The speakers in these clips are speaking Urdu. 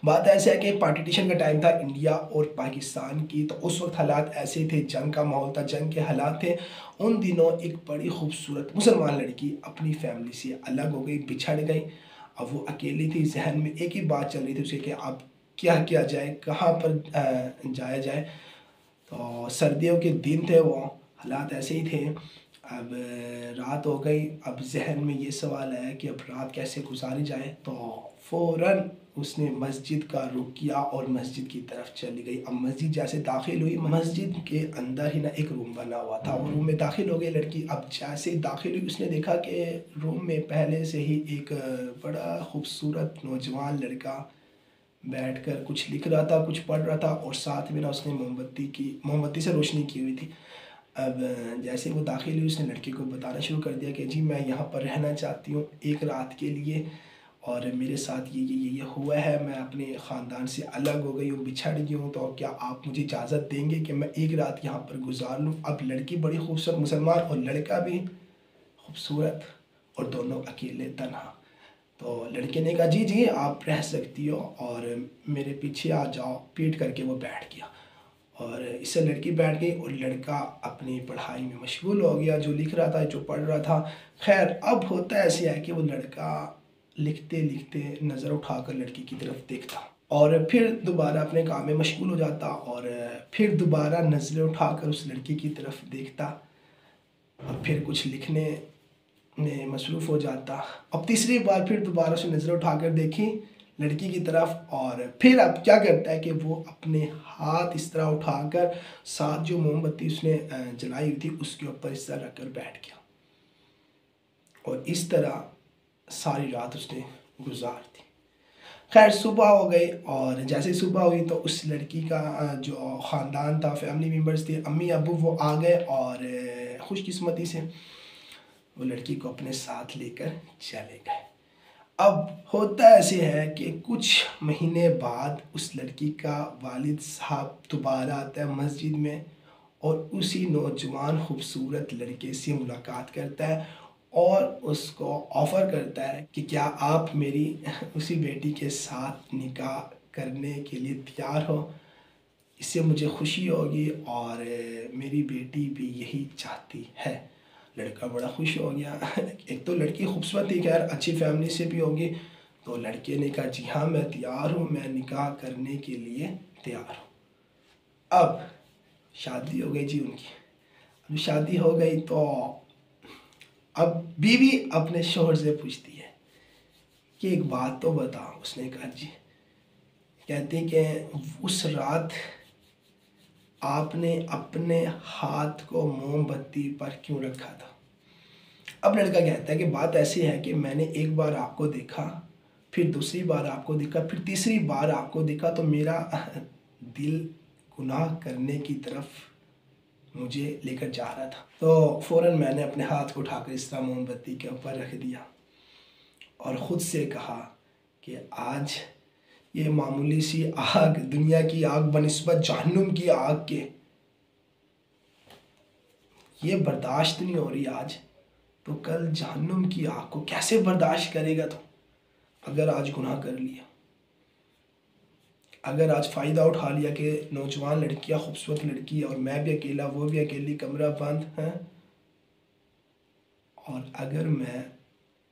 بات ایسا ہے کہ پارٹیشن کا ٹائم تھا انڈیا اور پاکستان کی، تو اس وقت حالات ایسے تھے، جنگ کا ماحول تھا، جنگ کے حالات تھے۔ ان دنوں ایک بڑی خوبصورت مسلمان لڑکی اپنی فیملی سے الگ ہو گئی، بچھڑ گئی۔ اب وہ اکیلی تھی، ذہن میں ایک ہی بات چل رہی تھی اسے کہ اب کیا کیا جائے، کہاں پر جایا جائے۔ تو سردیوں کے دن تھے، وہ حالات ایسے ہی تھے۔ اب رات ہو گئی، اب ذہن میں یہ سوال ہے کہ اب رات کیسے گزاری جائے۔ تو فوراً اس نے مسجد کا رخ کیا اور مسجد کی طرف چلی گئی۔ اب مسجد جیسے داخل ہوئی، مسجد کے اندر ہی نا ایک روم بنا ہوا تھا، وہ روم میں داخل ہو گئی لڑکی۔ اب جیسے داخل ہوئی اس نے دیکھا کہ روم میں پہلے سے ہی ایک بڑا خوبصورت نوجوان لڑکا بیٹھ کر کچھ لکھ رہا تھا، کچھ پڑھ رہا تھا، اور ساتھ میں نا اس نے موم بتی سے روشنی کی ہوئی تھی۔ اب جیسے وہ داخل ہوئی اس نے لڑکی کو بتانا شروع کر دیا کہ جی میں یہاں پر رہنا چاہتی ہوں ایک رات کے لیے، اور میرے ساتھ یہ ہوا ہے، میں اپنے خاندان سے الگ ہو گئی ہوں، بچھڑ گئی ہوں، تو کیا آپ مجھے اجازت دیں گے کہ میں ایک رات یہاں پر گزار لوں۔ اب لڑکی بڑی خوبصورت مسلمان اور لڑکا بھی خوبصورت، اور دونوں اکیلے تنہا۔ تو لڑکے نے کہا جی جی آپ رہ سکتی ہو، اور میرے پیچھے آ جاؤ۔ پیٹ کر کے وہ بیٹھ گیا، اور اس سے لڑکی بیٹھ گئی اور لڑکا اپنی پڑھائی میں مشغول ہو گیا، جو لکھ رہا تھا، جو پڑھ رہا تھا۔ خیر اب ہوتا ایسے ہے کہ وہ لڑکا لکھتے لکھتے نظر اٹھا کر لڑکی کی طرف دیکھتا، اور پھر دوبارہ اپنے کام میں مشغول ہو جاتا، اور پھر دوبارہ نظریں اٹھا کر اس لڑکی کی طرف دیکھتا، اور پھر کچھ لکھنے میں مصروف ہو جاتا۔ اب تیسری بار پھر دوبارہ سے نظریں اٹھا کر دیکھی لڑکی کی طرف، اور پھر اب کیا کرتا ہے کہ وہ اپنے ہاتھ اس طرح اٹھا کر ساتھ جو موم بتی اس نے جلائی ہوئی تھی اس کے اوپر اس طرح رکھ کر بیٹھ گیا، اور اس طرح ساری رات اس نے گزار دی۔ خیر صبح ہو گئی، اور جیسے صبح ہوئی تو اس لڑکی کا جو خاندان تھا، فیملی ممبرز تھے، امی ابو، وہ آ گئے، اور خوش قسمتی سے وہ لڑکی کو اپنے ساتھ لے کر چلے گئے۔ اب ہوتا ایسے ہے کہ کچھ مہینے بعد اس لڑکی کا والد صاحب دوبارہ آتا ہے مسجد میں، اور اسی نوجوان خوبصورت لڑکے سے ملاقات کرتا ہے، اور اس کو آفر کرتا ہے کہ کیا آپ میری اسی بیٹی کے ساتھ نکاح کرنے کے لیے تیار ہو، اس سے مجھے خوشی ہوگی، اور میری بیٹی بھی یہی چاہتی ہے۔ لڑکا بڑا خوش ہو گیا، ایک تو لڑکی خوبصورت تھی، خیر اچھی فیملی سے بھی ہوگی، تو لڑکے نے کہا جی ہاں میں تیار ہوں، میں نکاح کرنے کے لیے تیار ہوں۔ اب شادی ہو گئی جی ان کی۔ اب شادی ہو گئی تو اب بیوی اپنے شوہر سے پوچھتی ہے کہ ایک بات تو بتاؤ۔ اس نے کہا جی، کہتے کہ اس رات آپ نے اپنے ہاتھ کو موم بتی پر کیوں رکھا تھا؟ اب لڑکا کہتا ہے کہ بات ایسی ہے کہ میں نے ایک بار آپ کو دیکھا، پھر دوسری بار آپ کو دیکھا، پھر تیسری بار آپ کو دیکھا، تو میرا دل گناہ کرنے کی طرف مجھے لے کر جا رہا تھا، تو فوراً میں نے اپنے ہاتھ کو اٹھا کر اس طرح موم بتی کے اوپر رکھ دیا، اور خود سے کہا کہ آج یہ معمولی سی آگ، دنیا کی آگ بنسبت جہنم کی آگ کے، یہ برداشت نہیں ہو رہی آج، تو کل جہنم کی آگ کو کیسے برداشت کرے گا تو؟ اگر آج گناہ کر لیا، اگر آج فائدہ اٹھا لیا کہ نوجوان لڑکیاں، خوبصورت لڑکی، اور میں بھی اکیلا، وہ بھی اکیلی، کمرہ بند ہے، اور اگر میں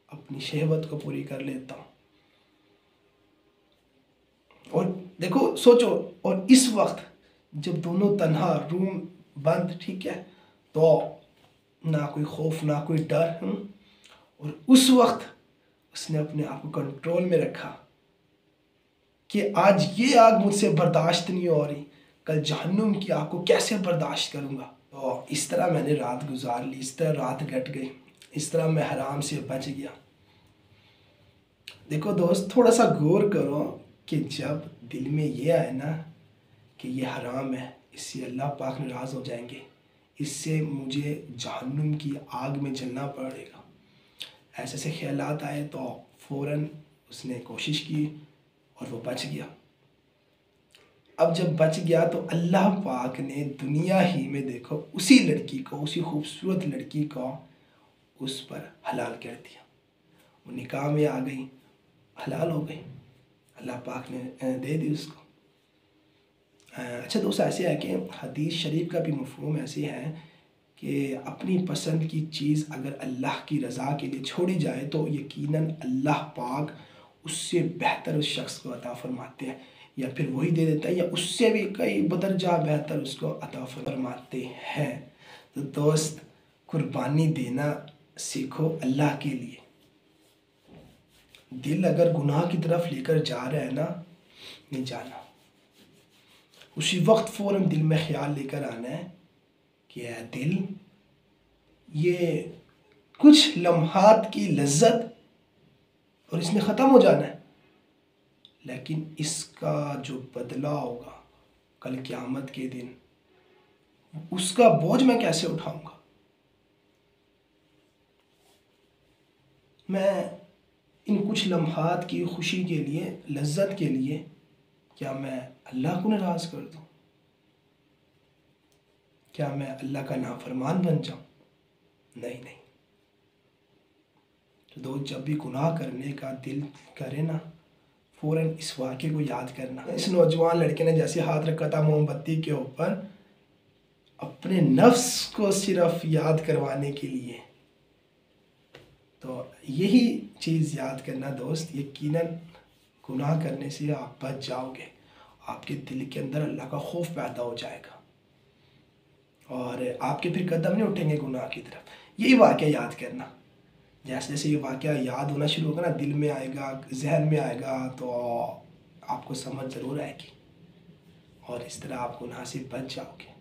اپنی شہوت کو پوری کر لیتا ہوں، اور دیکھو سوچو، اور اس وقت جب دونوں تنہا، روم بند، ٹھیک ہے، تو نہ کوئی خوف، نہ کوئی ڈر، اور اس وقت اس نے اپنے آپ کو کنٹرول میں رکھا کہ آج یہ آگ مجھ سے برداشت نہیں ہو رہی، کل جہنم کی آگ کو کیسے برداشت کروں گا۔ تو اس طرح میں نے رات گزار لی، اس طرح رات کٹ گئی، اس طرح میں حرام سے بچ گیا۔ دیکھو دوست، تھوڑا سا غور کرو کہ جب دل میں یہ آئے نا کہ یہ حرام ہے، اس سے اللہ پاک ناراض ہو جائیں گے، اس سے مجھے جہنم کی آگ میں جلنا پڑے گا، ایسے سے خیالات آئے، تو فوراً اس نے کوشش کی اور وہ بچ گیا۔ اب جب بچ گیا تو اللہ پاک نے دنیا ہی میں دیکھو اسی لڑکی کو، اسی خوبصورت لڑکی کو اس پر حلال کر دیا، وہ نکاح میں آ گئی، حلال ہو گئی۔ اللہ پاک نے دے دی اس کو۔ اچھا دوست، ایسے ہے کہ حدیث شریف کا بھی مفہوم ایسے ہے کہ اپنی پسند کی چیز اگر اللہ کی رضا کے لیے چھوڑی جائے تو یقیناً اللہ پاک اس سے بہتر اس شخص کو عطا فرماتے ہیں، یا پھر وہی دے دیتا ہے، یا اس سے بھی کئی بدرجہ بہتر اس کو عطا فرماتے ہیں۔ تو دوست، قربانی دینا سیکھو اللہ کے لیے۔ دل اگر گناہ کی طرف لے کر جا رہا ہے نا، نہیں جانا، اسی وقت فوراً دل میں خیال لے کر آنا ہے کہ اے دل، یہ کچھ لمحات کی لذت اور اس میں ختم ہو جانا ہے، لیکن اس کا جو بدلہ ہوگا کل قیامت کے دن، اس کا بوجھ میں کیسے اٹھاؤں گا؟ میں ان کچھ لمحات کی خوشی کے لیے، لذت کے لیے، کیا میں اللہ کو ناراض کر دوں؟ کیا میں اللہ کا نافرمان بن جاؤں؟ نہیں۔ تو دوست، جب بھی گناہ کرنے کا دل کرے نا، فوراً اس واقعے کو یاد کرنا۔ اس نوجوان لڑکے نے جیسے ہاتھ رکھا تھا موم بتی کے اوپر، اپنے نفس کو صرف یاد کروانے کے لیے، تو یہی چیز یاد کرنا دوست، یقیناً گناہ کرنے سے آپ بچ جاؤ گے، آپ کے دل کے اندر اللہ کا خوف پیدا ہو جائے گا، اور آپ کے پھر قدم نہیں اٹھیں گے گناہ کی طرف۔ یہی واقعہ یاد کرنا، جیسے جیسے یہ واقعہ یاد ہونا شروع ہوگا نا، دل میں آئے گا، ذہن میں آئے گا، تو آپ کو سمجھ ضرور آئے گی، اور اس طرح آپ گناہ سے بچ جاؤ گے۔